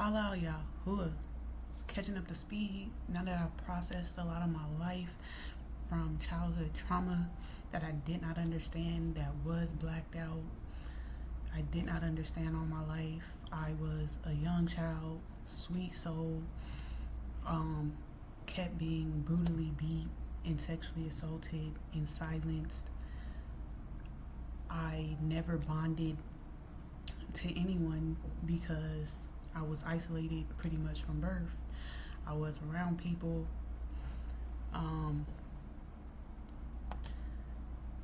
Holla out, y'all. Who catching up to speed now that I've processed a lot of my life from childhood trauma that I did not understand, that was blacked out. I did not understand all my life. I was a young child, sweet soul, um, kept being brutally beat and sexually assaulted and silenced. I never bonded to anyone because I was isolated pretty much from birth. I was around people, um,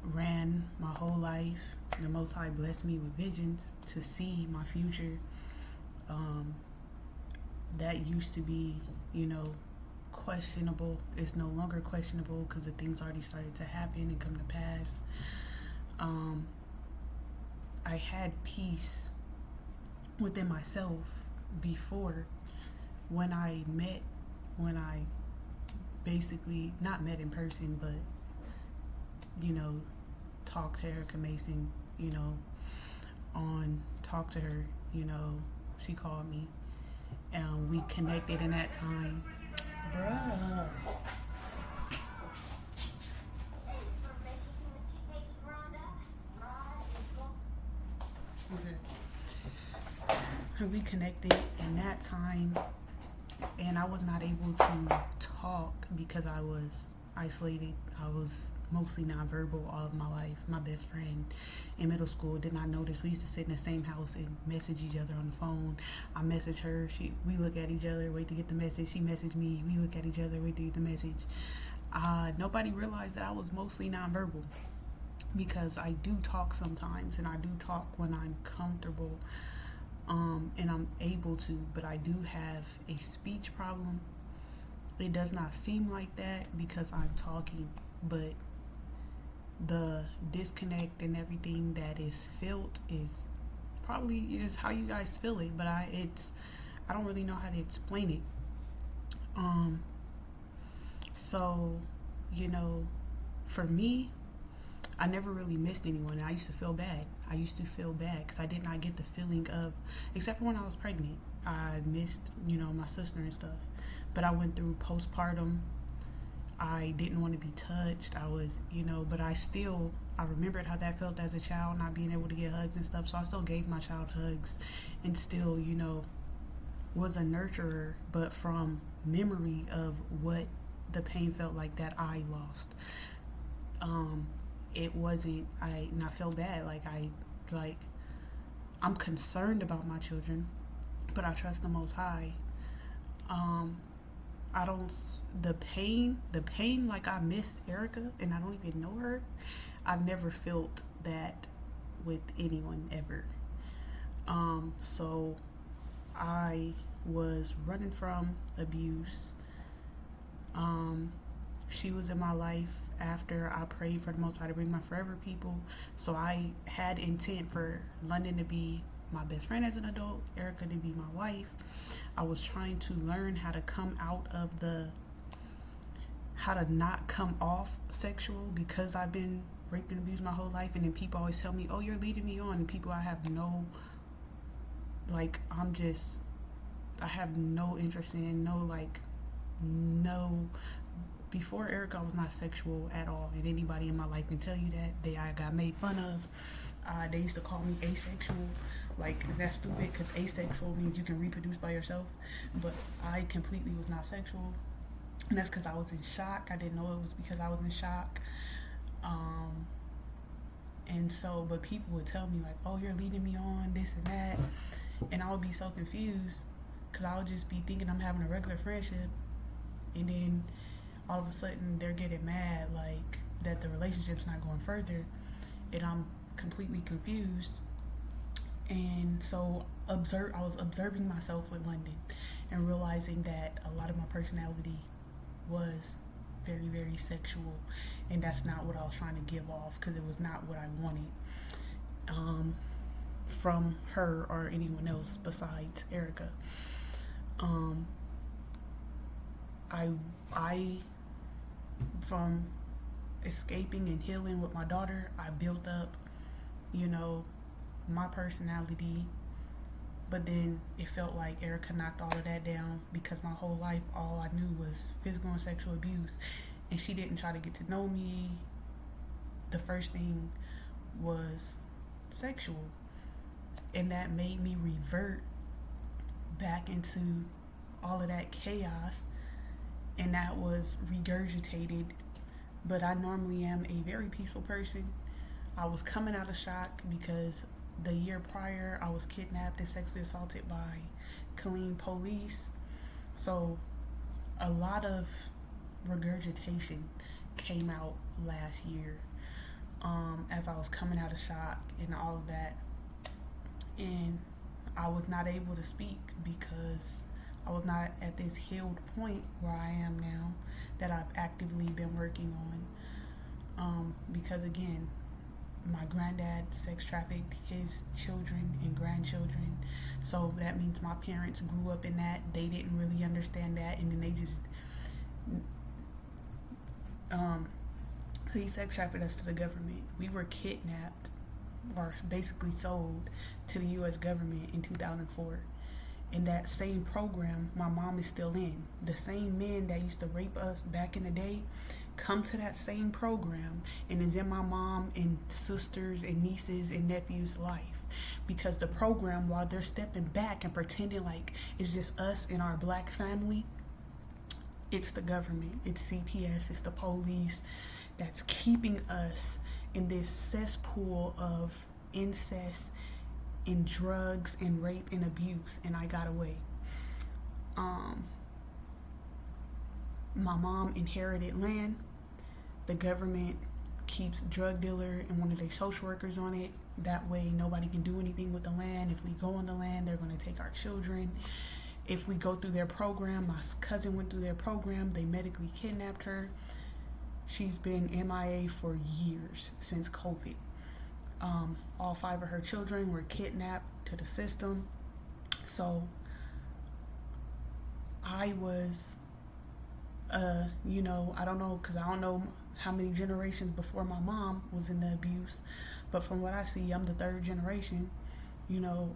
ran my whole life. The Most High blessed me with visions to see my future. Um, that used to be, questionable. It's no longer questionable because the things already started to happen and come to pass. Um, I had peace within myself before when I basically not met in person, but you know, talked to Erica Mason, on Talk to Her, she called me and we connected in that time. Bruh. Okay. We connected in that time, and I was not able to talk because I was isolated. I was mostly nonverbal all of my life. My best friend in middle school did not notice. We used to sit in the same house and message each other on the phone. I message her. We look at each other, wait to get the message. She messaged me. We look at each other, wait to get the message. Nobody realized that I was mostly nonverbal because I do talk sometimes, and I do talk when I'm comfortable, and I'm able to, but I do have a speech problem. It does not seem like that because I'm talking, but the disconnect and everything that is felt is probably is how you guys feel it, but I don't really know how to explain it. So, for me, I never really missed anyone. I used to feel bad. Because I did not get the feeling of, except for when I was pregnant. I missed, my sister and stuff. But I went through postpartum. I didn't want to be touched. I was, but I remembered how that felt as a child, not being able to get hugs and stuff. So I still gave my child hugs and still, was a nurturer, but from memory of what the pain felt like that I lost. It wasn't, and I feel bad. I'm concerned about my children, but I trust the Most High. I don't, the pain, like I miss Erica and I don't even know her. I've never felt that with anyone ever. So I was running from abuse. She was in my life after I prayed for the Most High to bring my forever people. So I had intent for London to be my best friend as an adult, Erica to be my wife. I was trying to learn how to come out of how to not come off sexual because I've been raped and abused my whole life. And then people always tell me, oh, you're leading me on. And people I have no interest in, no. Before Erica, I was not sexual at all, and anybody in my life can tell you that. I got made fun of. They used to call me asexual. That's stupid because asexual means you can reproduce by yourself, but I completely was not sexual, and that's because I was in shock. I didn't know it was because I was in shock. And so, but people would tell me oh, you're leading me on, this and that, and I would be so confused because I would just be thinking I'm having a regular friendship, and then all of a sudden they're getting mad that the relationship's not going further, and I'm completely confused. And so I was observing myself with London and realizing that a lot of my personality was very, very sexual, and that's not what I was trying to give off because it was not what I wanted from her or anyone else besides Erica. I from escaping and healing with my daughter, I built up, my personality But then it felt like Erica knocked all of that down because my whole life, all I knew was physical and sexual abuse. And she didn't try to get to know me. The first thing was sexual. And that made me revert back into all of that chaos. And that was regurgitated. But I normally am a very peaceful person. I was coming out of shock because the year prior I was kidnapped and sexually assaulted by Killeen police. So a lot of regurgitation came out last year as I was coming out of shock and all of that. And I was not able to speak because I was not at this healed point where I am now that I've actively been working on. Because again, my granddad sex trafficked his children and grandchildren, so that means my parents grew up in that. They didn't really understand that, and then they just he sex trafficked us to the government. We were kidnapped or basically sold to the U.S. government in 2004. And that same program my mom is still in. The same men that used to rape us back in the day come to that same program and is in my mom and sisters and nieces and nephews' life. Because the program, while they're stepping back and pretending like it's just us and our black family, it's the government, it's CPS, it's the police that's keeping us in this cesspool of incest and drugs and rape and abuse, and I got away. My mom inherited land. The government keeps drug dealer and one of their social workers on it. That way nobody can do anything with the land. If we go on the land, they're going to take our children. If we go through their program, my cousin went through their program, they medically kidnapped her. She's been MIA for years, since COVID. All 5 of her children were kidnapped to the system. So I was, I don't know, because I don't know how many generations before my mom was in the abuse, but from what I see, I'm the 3rd generation,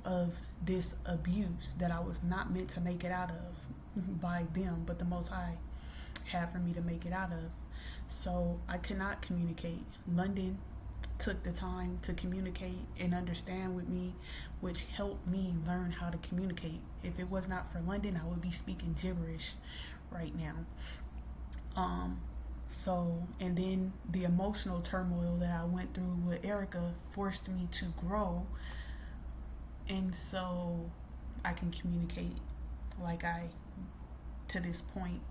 of this abuse that I was not meant to make it out of by them, but the Most High had for me to make it out of. So I could not communicate. London took the time to communicate and understand with me, which helped me learn how to communicate. If it was not for London, I would be speaking gibberish right now. And then the emotional turmoil that I went through with Erica forced me to grow, and so I can communicate to this point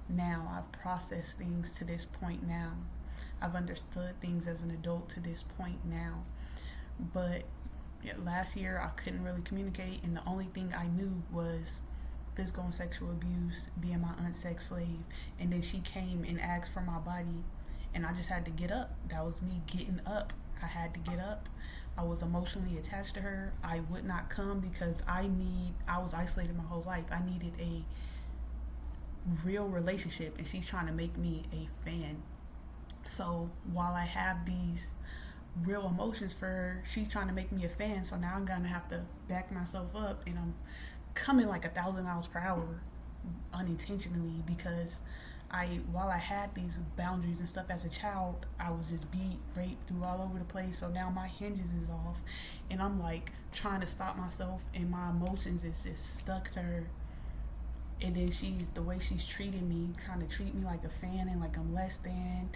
now. I've processed things to this point now. I've understood things as an adult to this point now. But last year I couldn't really communicate, and the only thing I knew was physical and sexual abuse, being my aunt's sex slave. And then she came and asked for my body, and I just had to get up. That was me getting up. I had to get up. I was emotionally attached to her. I would not come because I was isolated my whole life. I needed a real relationship, and she's trying to make me a fan. So while I have these real emotions for her, she's trying to make me a fan. So now I'm gonna have to back myself up, and I'm coming like 1,000 miles per hour unintentionally, because while I had these boundaries and stuff as a child, I was just beat, raped, through all over the place. So now my hinges is off, and I'm like trying to stop myself, and my emotions is just stuck to her. And then the way she's treating me, kind of treat me like a fan and like I'm less than.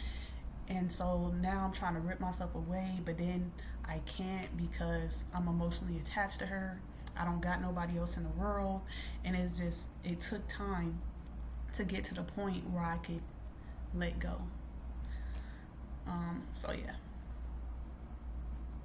And so now I'm trying to rip myself away, but then I can't because I'm emotionally attached to her. I don't got nobody else in the world. And it took time to get to the point where I could let go. So yeah.